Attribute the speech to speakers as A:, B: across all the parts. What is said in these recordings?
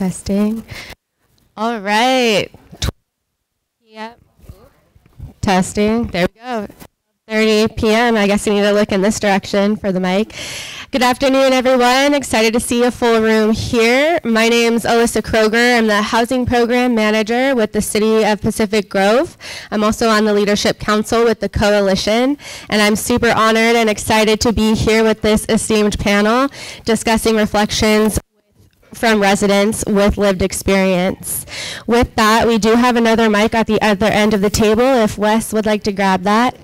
A: Testing. All right. Yep. Testing. There we go. 30 p.m. I guess I need to look in this direction for the mic. Good afternoon, everyone. Excited to see a full room here. My name's Alyssa Kroeger. I'm the Housing Program Manager with the City of Pacific Grove. I'm also on the Leadership Council with the Coalition, and I'm super honored and excited to be here with this esteemed panel discussing reflections from residents with lived experience. With that, we do have another mic at the other end of the table if Wes would like to grab that.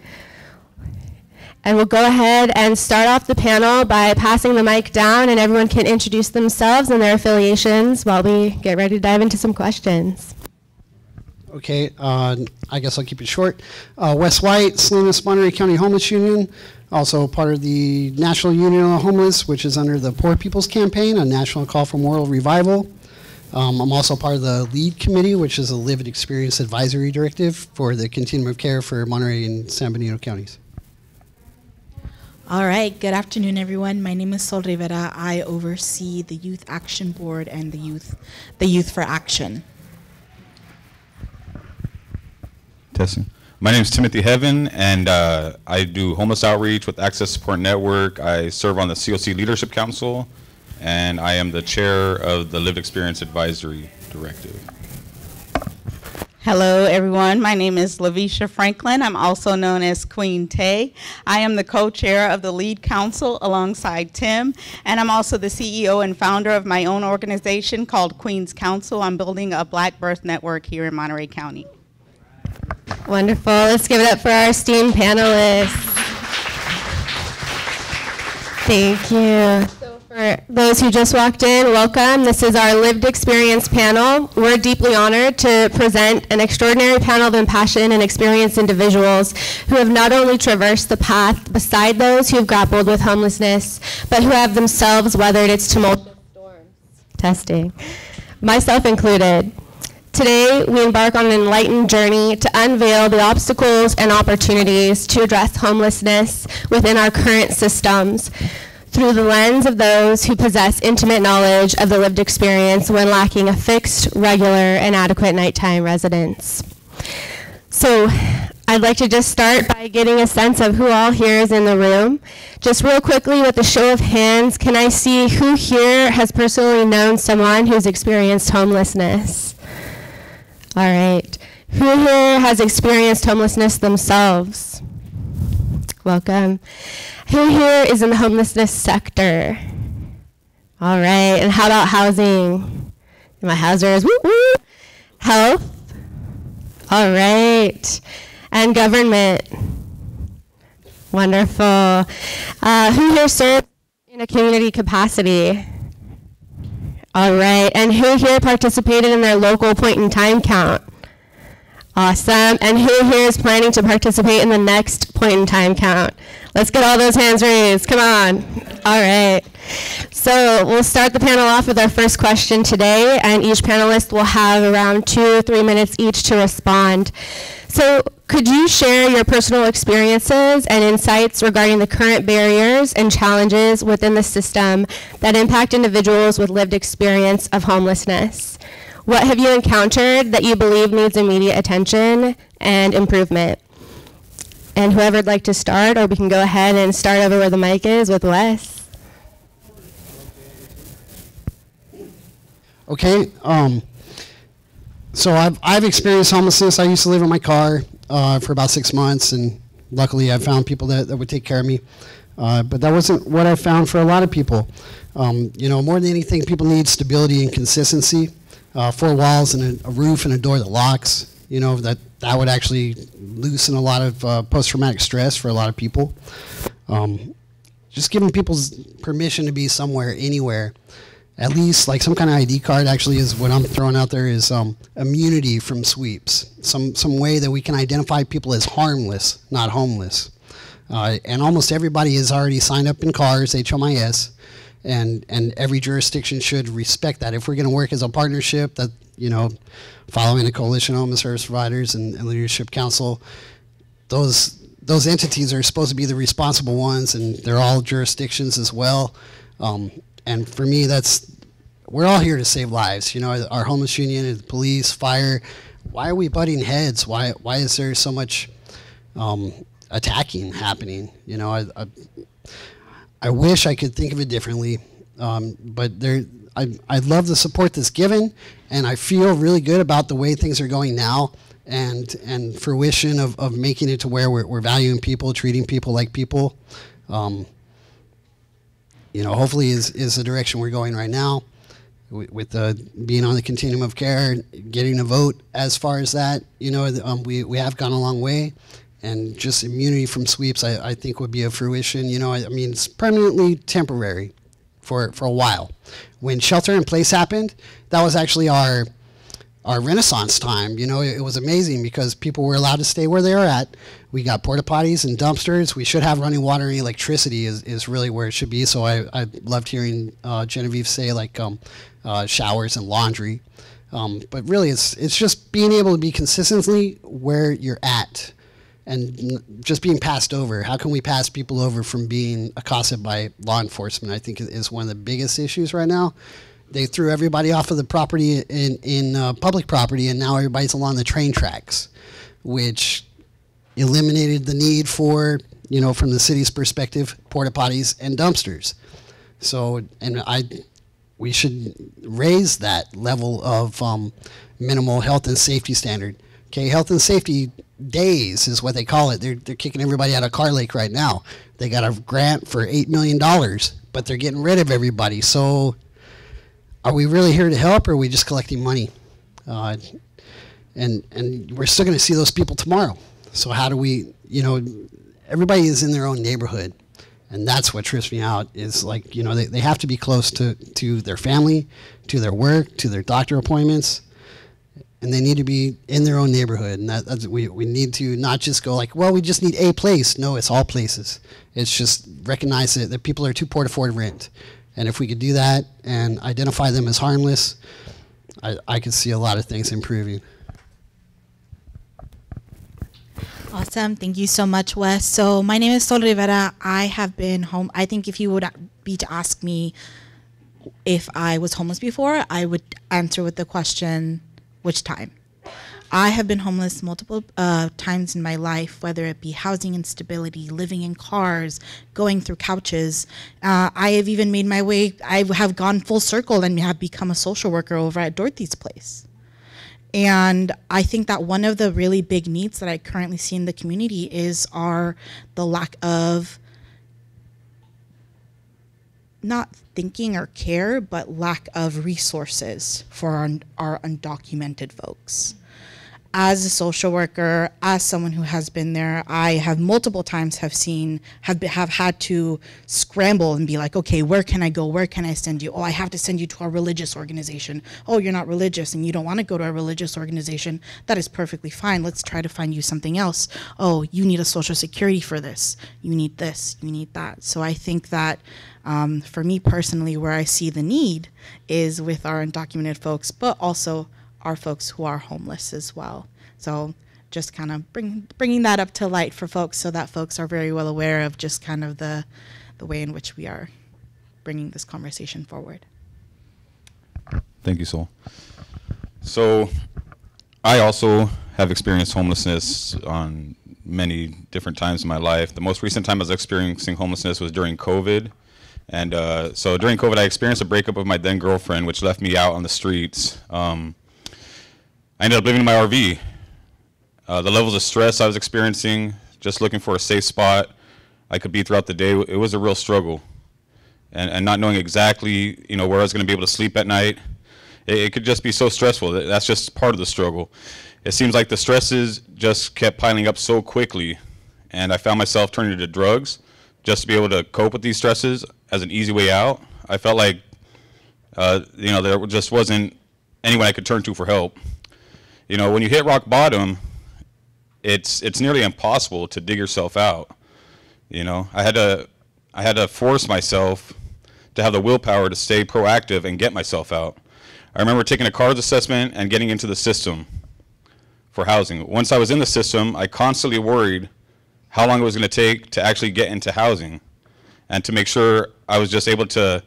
A: And we'll go ahead and start off the panel by passing the mic down, and everyone can introduce themselves and their affiliations while we get ready to dive into some questions.
B: Okay, I guess I'll keep it short. Wes White, Salinas Monterey County Homeless Union, also part of the National Union of Homeless, which is under the Poor People's Campaign, a national call for moral revival. I'm also part of the LEAD committee, which is a Lived-Experience Advisory Directive for the continuum of care for Monterey and San Benito counties.
C: All right, good afternoon, everyone. My name is Sol Rivera. I oversee the Youth Action Board and the Youth for Action.
D: Testing. My name is Timothy Heavin, and I do homeless outreach with Access Support Network. I serve on the COC Leadership Council, and I am the chair of the Lived Experience Advisory Directive.
E: Hello, everyone. My name is Lyvesha Franklin. I'm also known as Queen Tay. I am the co-chair of the LEAD Council alongside Tim, and I'm also the CEO and founder of my own organization called Queen's Council. I'm building a Black Birth Network here in Monterey County.
A: Wonderful. Let's give it up for our esteemed panelists. Thank you. So for those who just walked in, welcome. This is our lived experience panel. We're deeply honored to present an extraordinary panel of impassioned and experienced individuals who have not only traversed the path beside those who have grappled with homelessness, but who have themselves weathered its tumultuous storms. Testing. Myself included. Today, we embark on an enlightened journey to unveil the obstacles and opportunities to address homelessness within our current systems through the lens of those who possess intimate knowledge of the lived experience when lacking a fixed, regular, and adequate nighttime residence. So, I'd like to just start by getting a sense of who all here is in the room. Just real quickly, with a show of hands, can I see who here has personally known someone who's experienced homelessness? All right. Who here has experienced homelessness themselves? Welcome. Who here is in the homelessness sector? All right. And how about housing? My housers, woo woo. Health? All right. And government? Wonderful. Who here serves in a community capacity? All right, and who here participated in their local point in time count? Awesome, and who here is planning to participate in the next point in time count? Let's get all those hands raised, come on. All right, so we'll start the panel off with our first question today, and each panelist will have around 2 or 3 minutes each to respond. So could you share your personal experiences and insights regarding the current barriers and challenges within the system that impact individuals with lived experience of homelessness? What have you encountered that you believe needs immediate attention and improvement? And whoever would like to start, or we can go ahead and start over where the mic is with Wes.
B: Okay, so I've experienced homelessness. I used to live in my car for about 6 months, and luckily I found people that would take care of me. But that wasn't what I found for a lot of people. You know, more than anything, people need stability and consistency. 4 walls and a roof and a door that locks. You know, that would actually loosen a lot of post-traumatic stress for a lot of people. Just giving people permission to be somewhere, anywhere. At least like some kind of ID card actually is what I'm throwing out there is immunity from sweeps. Some way that we can identify people as harmless, not homeless. And almost everybody is already signed up in CARS, HMIS, and every jurisdiction should respect that. If we're going to work as a partnership, that, you know, following the Coalition of Homeless Service Providers and Leadership Council, those entities are supposed to be the responsible ones, and they're all jurisdictions as well. And for me, that's we're all here to save lives. You know, our homeless union, the police, fire. Why are we butting heads? Why is there so much attacking happening? You know, I wish I could think of it differently, but I love the support that's given, and I feel really good about the way things are going now, and fruition of making it to where we're valuing people, treating people like people. You know, hopefully is the direction we're going right now, with being on the continuum of care, getting a vote as far as that. You know, we have gone a long way, and just immunity from sweeps I think would be a fruition. You know, I mean, it's permanently temporary for a while. When shelter in place happened, that was actually our renaissance time. You know, it was amazing because people were allowed to stay where they were at. We got porta potties and dumpsters. We should have running water and electricity is really where it should be. So I loved hearing Genevieve say like showers and laundry. But really it's just being able to be consistently where you're at and just being passed over. How can we pass people over from being accosted by law enforcement? I think is one of the biggest issues right now. They threw everybody off of the property in public property, and now everybody's along the train tracks, which eliminated the need for, you know, from the city's perspective, porta potties and dumpsters. So, and we should raise that level of minimal health and safety standard. Okay, health and safety days is what they call it. They're kicking everybody out of Car Lake right now. They got a grant for $8 million, but they're getting rid of everybody. So are we really here to help, or are we just collecting money? And we're still going to see those people tomorrow. So how do we, you know, everybody is in their own neighborhood. And that's what trips me out is like, you know, they have to be close to their family, to their work, to their doctor appointments. And they need to be in their own neighborhood. And that's, we need to not just go like, well, we just need a place. No, it's all places. It's just recognize that people are too poor to afford rent. And if we could do that and identify them as harmless, I could see a lot of things improving.
C: Awesome. Thank you so much, Wes. So my name is Sol Rivera. I have been home. I think if you would be to ask me if I was homeless before, I would answer with the question, which time? I have been homeless multiple times in my life, whether it be housing instability, living in cars, going through couches. I have even made my way, I have gone full circle and have become a social worker over at Dorothy's place. And I think that one of the really big needs that I currently see in the community is the lack of not thinking or care, but lack of resources for our undocumented folks. As a social worker, as someone who has been there, I have multiple times have had to scramble and be like, okay, where can I go? Where can I send you? Oh, I have to send you to a religious organization. Oh, you're not religious and you don't want to go to a religious organization. That is perfectly fine. Let's try to find you something else. Oh, you need a social security for this. You need this, you need that. So I think that for me personally, where I see the need is with our undocumented folks, but also our folks who are homeless as well. So just kind of bringing that up to light for folks so that folks are very well aware of just kind of the way in which we are bringing this conversation forward.
D: Thank you, Sol. So I also have experienced homelessness on many different times in my life. The most recent time I was experiencing homelessness was during COVID. And so during COVID, I experienced a breakup with my then girlfriend, which left me out on the streets. I ended up living in my RV. The levels of stress I was experiencing, just looking for a safe spot I could be throughout the day, it was a real struggle. And not knowing exactly, you know, where I was going to be able to sleep at night, it could just be so stressful. That's just part of the struggle. It seems like the stresses just kept piling up so quickly, and I found myself turning to drugs just to be able to cope with these stresses as an easy way out. I felt like, you know, there just wasn't anyone I could turn to for help. You know, when you hit rock bottom, it's nearly impossible to dig yourself out. You know, I had to force myself to have the willpower to stay proactive and get myself out. I remember taking a CARS assessment and getting into the system for housing. Once I was in the system, I constantly worried how long it was going to take to actually get into housing, and to make sure I was just able to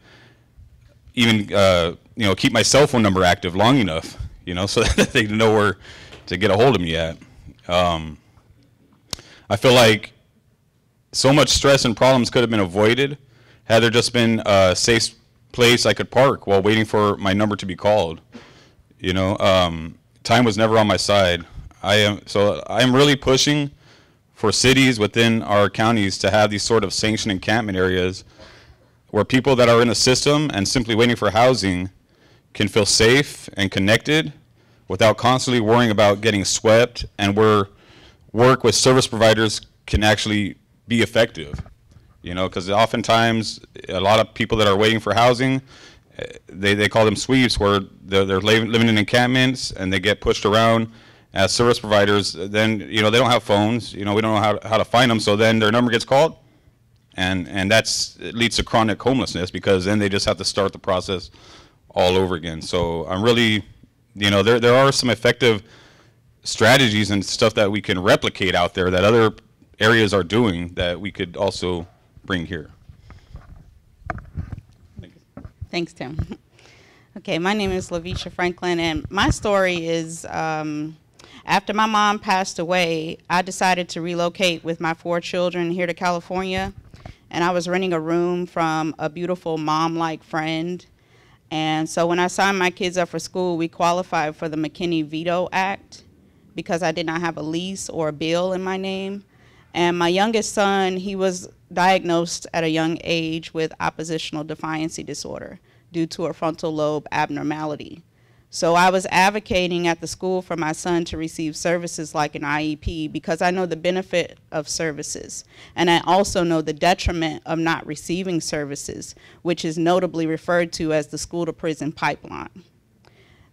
D: even keep my cell phone number active long enough, so that they know where to get a hold of me at. I feel like so much stress and problems could have been avoided had there just been a safe place I could park while waiting for my number to be called. Time was never on my side. I am really pushing for cities within our counties to have these sort of sanctioned encampment areas where people that are in the system and simply waiting for housing can feel safe and connected without constantly worrying about getting swept, and where work with service providers can actually be effective. Because oftentimes a lot of people that are waiting for housing, they call them sweeps, where they're living in encampments and they get pushed around as service providers. Then they don't have phones. We don't know how to find them. So then their number gets called, and it leads to chronic homelessness, because then they just have to start the process all over again. So I'm really, there are some effective strategies and stuff that we can replicate out there that other areas are doing that we could also bring here.
E: Thanks, Tim. Okay, my name is Lyvesha Franklin, and my story is after my mom passed away, I decided to relocate with my 4 children here to California, and I was renting a room from a beautiful mom-like friend. And so when I signed my kids up for school, we qualified for the McKinney Veto Act because I did not have a lease or a bill in my name. And my youngest son, he was diagnosed at a young age with oppositional defiancy disorder due to a frontal lobe abnormality. So I was advocating at the school for my son to receive services like an IEP because I know the benefit of services. And I also know the detriment of not receiving services, which is notably referred to as the school-to-prison pipeline.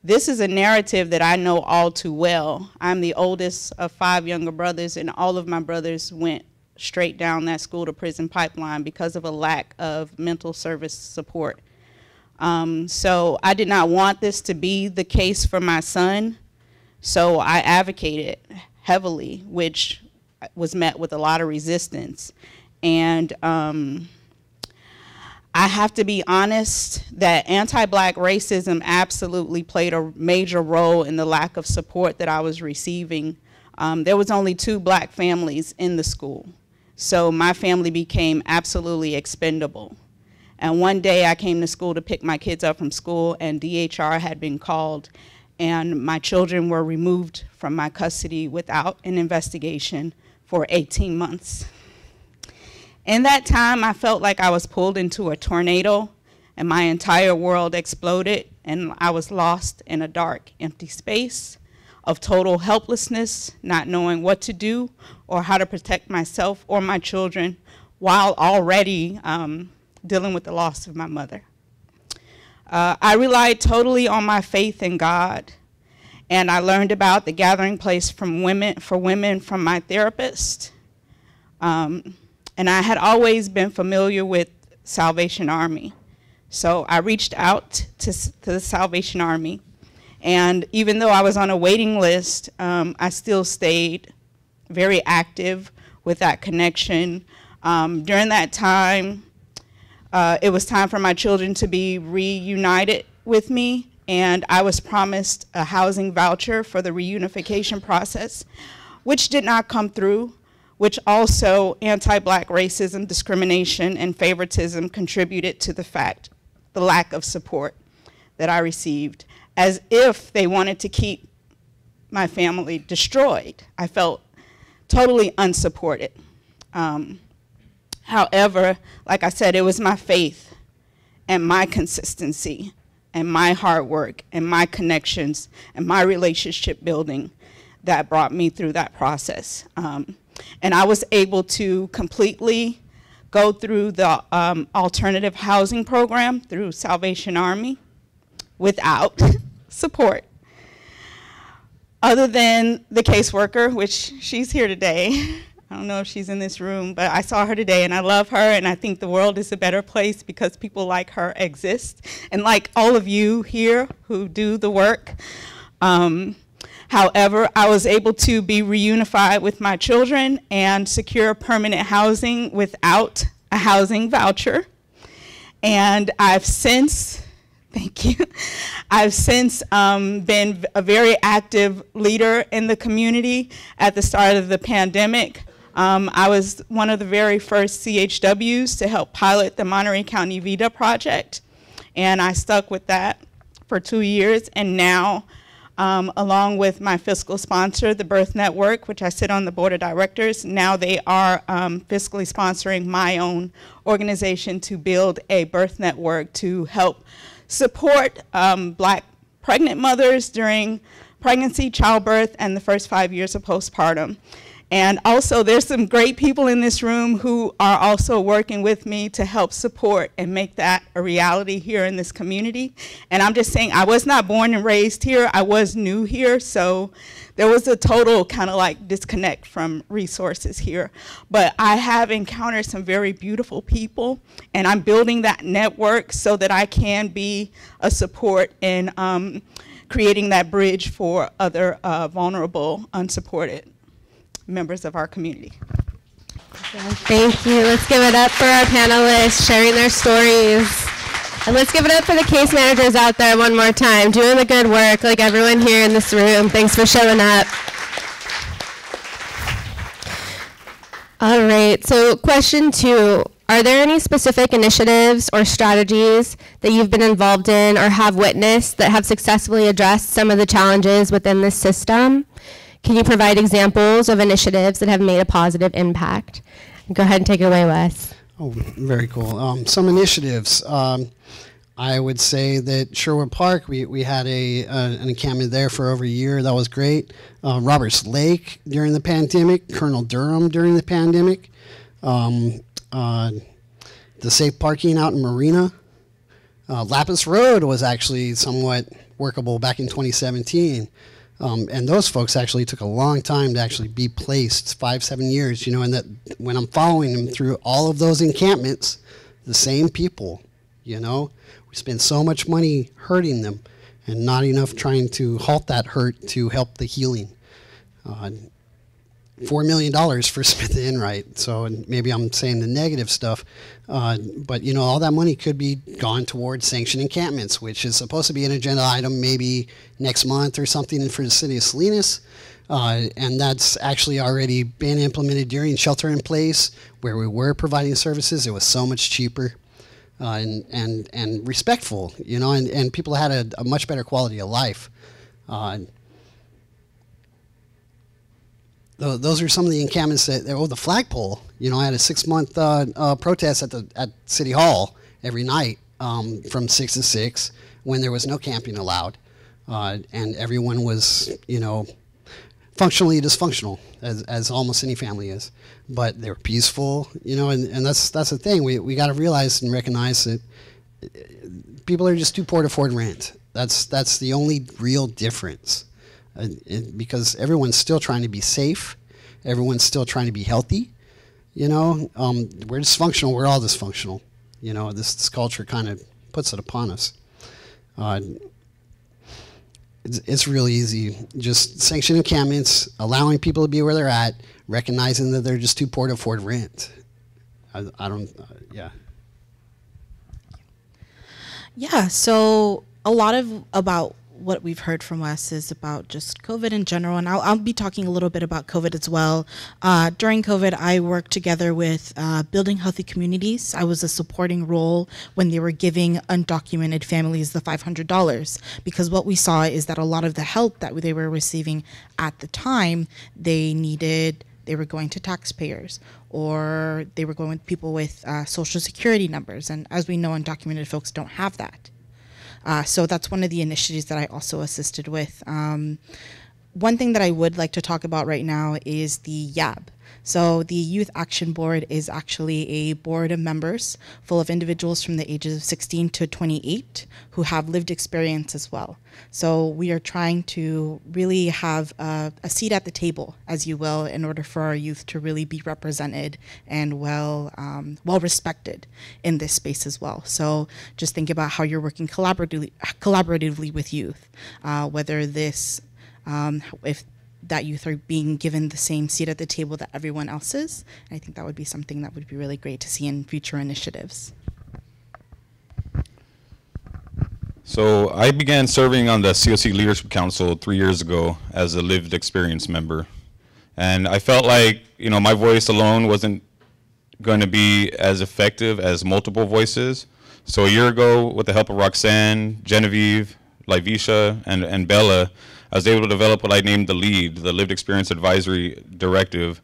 E: This is a narrative that I know all too well. I'm the oldest of 5 younger brothers, and all of my brothers went straight down that school-to-prison pipeline because of a lack of mental service support. So I did not want this to be the case for my son, so I advocated heavily, which was met with a lot of resistance. And I have to be honest that anti-Black racism absolutely played a major role in the lack of support that I was receiving. There was only 2 Black families in the school, so my family became absolutely expendable. And one day I came to school to pick my kids up from school, and DHR had been called, and my children were removed from my custody without an investigation for 18 months. In that time, I felt like I was pulled into a tornado, and my entire world exploded, and I was lost in a dark, empty space of total helplessness, not knowing what to do or how to protect myself or my children, while already dealing with the loss of my mother. I relied totally on my faith in God, and I learned about the gathering place for women from my therapist. And I had always been familiar with Salvation Army. So I reached out to the Salvation Army, and even though I was on a waiting list, I still stayed very active with that connection. During that time, it was time for my children to be reunited with me, and I was promised a housing voucher for the reunification process, which did not come through, which also anti-Black racism, discrimination, and favoritism contributed to the lack of support that I received, as if they wanted to keep my family destroyed. I felt totally unsupported. However, like I said, it was my faith and my consistency and my hard work and my connections and my relationship building that brought me through that process. And I was able to completely go through the alternative housing program through Salvation Army without support. Other than the caseworker, which she's here today. I don't know if she's in this room, but I saw her today and I love her, and I think the world is a better place because people like her exist, and like all of you here who do the work. However, I was able to be reunified with my children and secure permanent housing without a housing voucher. And I've since Thank you. I've since been a very active leader in the community at the start of the pandemic. I was one of the very first CHWs to help pilot the Monterey County VITA project, and I stuck with that for 2 years, and now, along with my fiscal sponsor, the Birth Network, which I sit on the board of directors, now they are fiscally sponsoring my own organization to build a birth network to help support Black pregnant mothers during pregnancy, childbirth, and the first 5 years of postpartum. And also, there's some great people in this room who are also working with me to help support and make that a reality here in this community. And I'm just saying, I was not born and raised here. I was new here, so there was a total kind of like disconnect from resources here. But I have encountered some very beautiful people, and I'm building that network so that I can be a support in creating that bridge for other vulnerable, unsupported members of our community.
A: Thank you. Let's give it up for our panelists sharing their stories. And let's give it up for the case managers out there one more time, doing the good work like everyone here in this room. Thanks for showing up. All right, so question 2. Are there any specific initiatives or strategies that you've been involved in or have witnessed that have successfully addressed some of the challenges within this system? Can you provide examples of initiatives that have made a positive impact? Go ahead and take it away, Wes.
B: Oh, very cool. Some initiatives. I would say that Sherwood Park, we had an encampment there for over a year. That was great. Roberts Lake during the pandemic. Colonel Durham during the pandemic. The safe parking out in Marina. Lapis Road was actually somewhat workable back in 2017. And those folks actually took a long time to actually be placed, 5-7 years, and that when I'm following them through all of those encampments, the same people, we spend so much money hurting them and not enough trying to halt that hurt to help the healing. $4 million for Smith and Enright. So maybe I'm saying the negative stuff, but all that money could be gone towards sanctioned encampments, which is supposed to be an agenda item maybe next month or something for the city of Salinas. And that's actually already been implemented during shelter in place where we were providing services. It was so much cheaper and respectful, and people had a much better quality of life. Those are some of the encampments the flagpole. I had a 6-month protest at City Hall every night from 6 to 6 when there was no camping allowed, and everyone was, functionally dysfunctional, as almost any family is. But they were peaceful, and that's the thing. We got to realize and recognize that people are just too poor to afford rent. That's the only real difference. Because everyone's still trying to be safe, everyone's still trying to be healthy, we're dysfunctional, we're all dysfunctional, this culture kind of puts it upon us. It's really easy, just sanction encampments, allowing people to be where they're at, recognizing that they're just too poor to afford rent.
C: Yeah, so a lot about what we've heard from Wes is about just COVID in general, and I'll be talking a little bit about COVID as well. During COVID, I worked together with Building Healthy Communities. I was a supporting role when they were giving undocumented families the $500, because what we saw is that a lot of the help that they were receiving at the time, they were going to taxpayers, or they were going with people with social security numbers, and as we know, undocumented folks don't have that. So that's one of the initiatives that I also assisted with. One thing that I would like to talk about right now is the YAB. So the Youth Action Board is actually a board of members full of individuals from the ages of 16 to 28 who have lived experience as well. So we are trying to really have a seat at the table, as you will, in order for our youth to really be represented and well respected in this space as well. So just think about how you're working collaboratively with youth, whether this, if that youth are being given the same seat at the table that everyone else is. I think that would be something that would be really great to see in future initiatives.
D: So I began serving on the COC Leadership Council 3 years ago as a lived experience member. And I felt like, you know, my voice alone wasn't going to be as effective as multiple voices. So a year ago, with the help of Roxanne, Genevieve, Lyvesha, and Bella, I was able to develop what I named the LEAD, the Lived Experience Advisory Directive.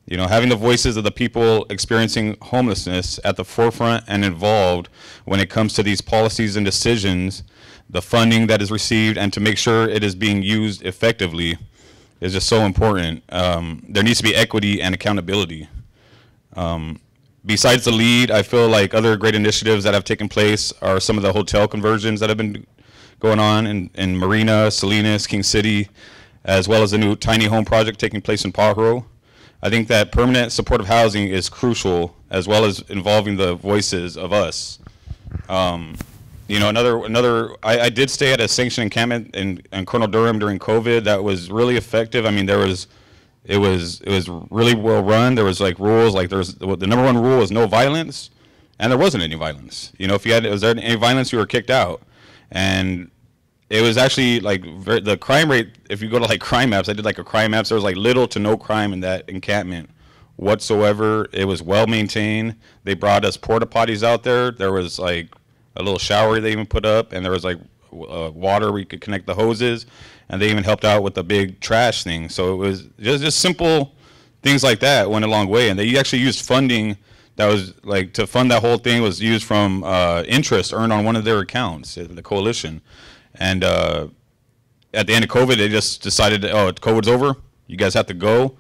D: You know, having the voices of the people experiencing homelessness at the forefront and involved when it comes to these policies and decisions, the funding that is received, and to make sure it is being used effectively is just so important. There needs to be equity and accountability. Besides the LEAD, I feel like other great initiatives that have taken place are some of the hotel conversions that have been going on in Marina, Salinas, King City, as well as the new tiny home project taking place in Pajaro. I think that permanent supportive housing is crucial, as well as involving the voices of us. You know, I did stay at a sanctioned encampment in Colonel Durham during COVID. That was really effective. I mean, it was really well run. There was like rules, like the number one rule was no violence, and there wasn't any violence. You know, if you had, was there any violence, you were kicked out. And it was actually like the crime rate, if you go to like crime maps, I did like a crime maps, there was like little to no crime in that encampment whatsoever. It was well maintained. They brought us porta potties out there. There was like a little shower they even put up, and there was like water where you could connect the hoses, and they even helped out with the big trash thing. So it was just simple things like that went a long way. And they actually used funding that was like to fund that whole thing was used from interest earned on one of their accounts, the coalition. And at the end of COVID, they just decided, oh, COVID's over, you guys have to go.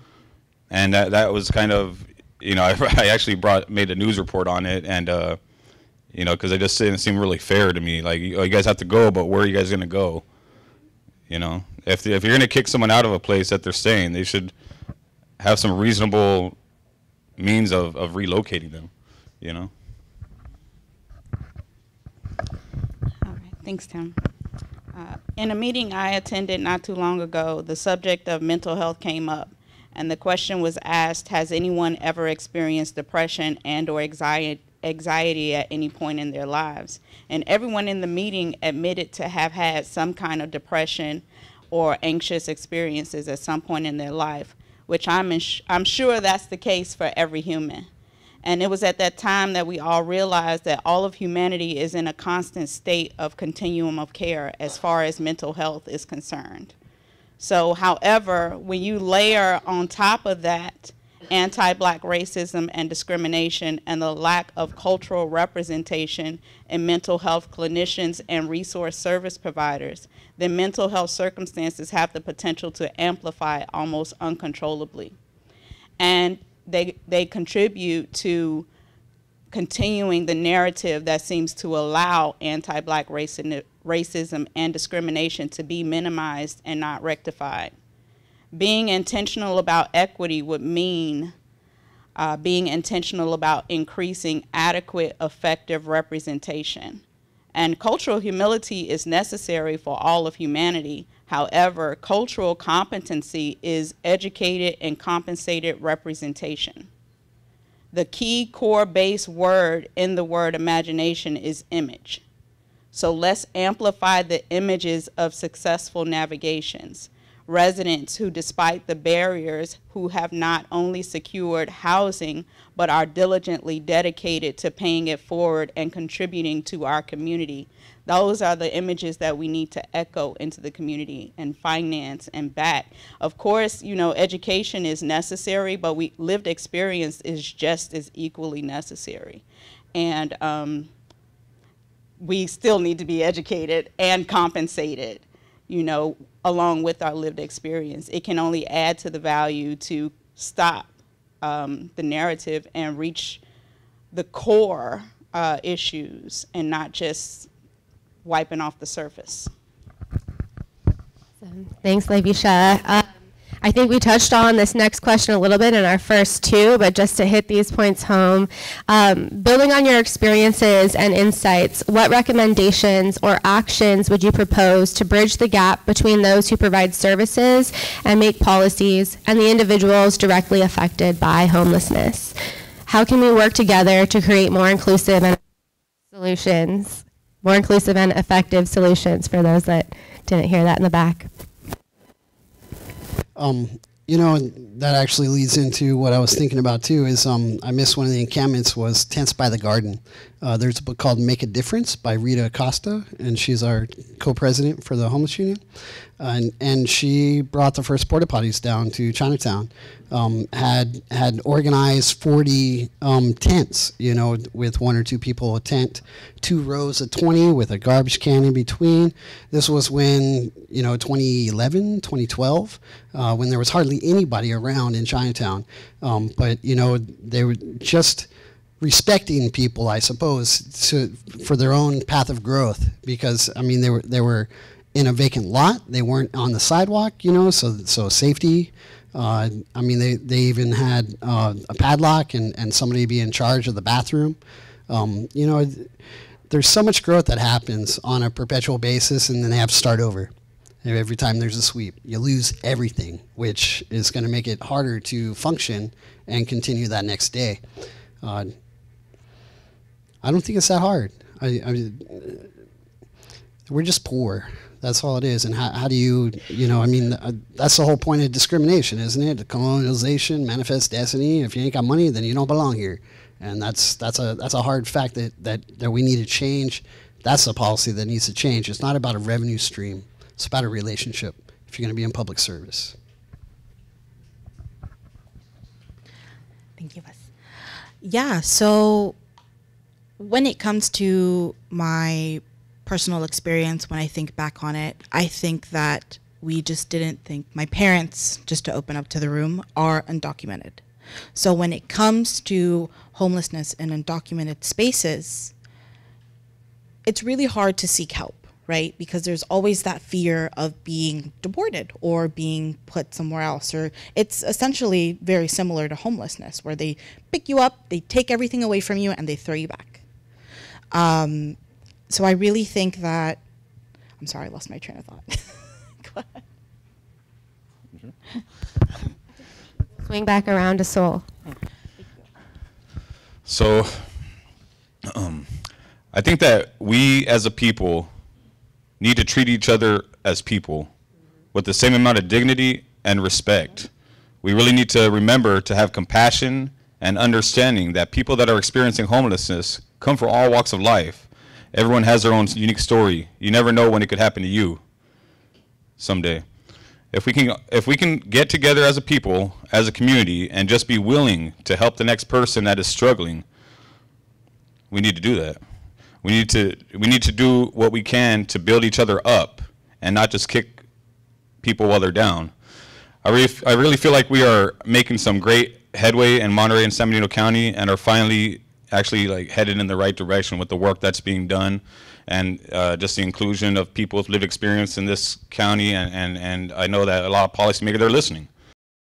D: And that was kind of, you know, I actually made a news report on it, and you know, because it just didn't seem really fair to me. Like, oh, you guys have to go, but where are you guys going to go? You know, if you're going to kick someone out of a place that they're staying, they should have some reasonable means of relocating them, you know?
E: All right, thanks, Tim. In a meeting I attended not too long ago, the subject of mental health came up, and the question was asked, has anyone ever experienced depression and or anxiety at any point in their lives? And everyone in the meeting admitted to have had some kind of depression or anxious experiences at some point in their life, which I'm sure that's the case for every human. And it was at that time that we all realized that all of humanity is in a constant state of continuum of care as far as mental health is concerned. So, however, when you layer on top of that anti-Black racism and discrimination and the lack of cultural representation in mental health clinicians and resource service providers, then mental health circumstances have the potential to amplify almost uncontrollably. And they contribute to continuing the narrative that seems to allow anti-Black racism and discrimination to be minimized and not rectified. Being intentional about equity would mean being intentional about increasing adequate, effective representation. And cultural humility is necessary for all of humanity. However, cultural competency is educated and compensated representation. The key core base word in the word imagination is image. So let's amplify the images of successful navigations. Residents who, despite the barriers, who have not only secured housing, but are diligently dedicated to paying it forward and contributing to our community. Those are the images that we need to echo into the community and finance and back. Of course, you know, education is necessary, but lived experience is just as equally necessary. And we still need to be educated and compensated, you know, along with our lived experience. It can only add to the value to stop the narrative and reach the core issues and not just wiping off the surface.
A: Thanks, Lyvesha. I think we touched on this next question a little bit in our first two, but just to hit these points home, building on your experiences and insights, what recommendations or actions would you propose to bridge the gap between those who provide services and make policies and the individuals directly affected by homelessness? How can we work together to create more inclusive and solutions more inclusive and effective solutions for those that didn't hear that in the back.
B: You know, that actually leads into what I was thinking about too, is I missed one of the encampments was Tents by the Garden. There's a book called Make a Difference by Rita Acosta, and she's our co-president for the Homeless Union. And she brought the first porta potties down to Chinatown. Had organized 40 tents, you know, with 1 or 2 people a tent, 2 rows of 20 with a garbage can in between. This was when, you know, 2011, 2012, when there was hardly anybody around in Chinatown. But, you know, they were just respecting people, I suppose, for their own path of growth, because, I mean, they were in a vacant lot. They weren't on the sidewalk, you know, so safety. I mean, they even had a padlock and somebody be in charge of the bathroom. You know, there's so much growth that happens on a perpetual basis, and then they have to start over. Every time there's a sweep, you lose everything, which is going to make it harder to function and continue that next day. I don't think it's that hard. We're just poor. That's all it is. And how do you know, I mean, that's the whole point of discrimination, isn't it? The colonialization, manifest destiny. If you ain't got money, then you don't belong here. And that's a hard fact that we need to change. That's a policy that needs to change. It's not about a revenue stream. It's about a relationship if you're going to be in public service.
C: Thank you, Wes. Yeah, so when it comes to my personal experience, when I think back on it, I think that we just didn't think, my parents, just to open up to the room, are undocumented. So when it comes to homelessness in undocumented spaces, it's really hard to seek help, right? Because there's always that fear of being deported or being put somewhere else. Or it's essentially very similar to homelessness, where they pick you up, they take everything away from you, and they throw you back. So I really think that, I'm sorry, I lost my train of thought. Go ahead.
A: Swing back around to Seoul.
D: So I think that we as a people need to treat each other as people with the same amount of dignity and respect. We really need to remember to have compassion and understanding that people that are experiencing homelessness come from all walks of life. Everyone has their own unique story. You never know when it could happen to you someday. If we can get together as a people, as a community, and just be willing to help the next person that is struggling, we need to do that. We need to do what we can to build each other up and not just kick people while they're down. I really feel like we are making some great headway in Monterey and San Bernardino County, and are finally actually like headed in the right direction with the work that's being done, and just the inclusion of people with lived experience in this county, and I know that a lot of policymakers, they're listening.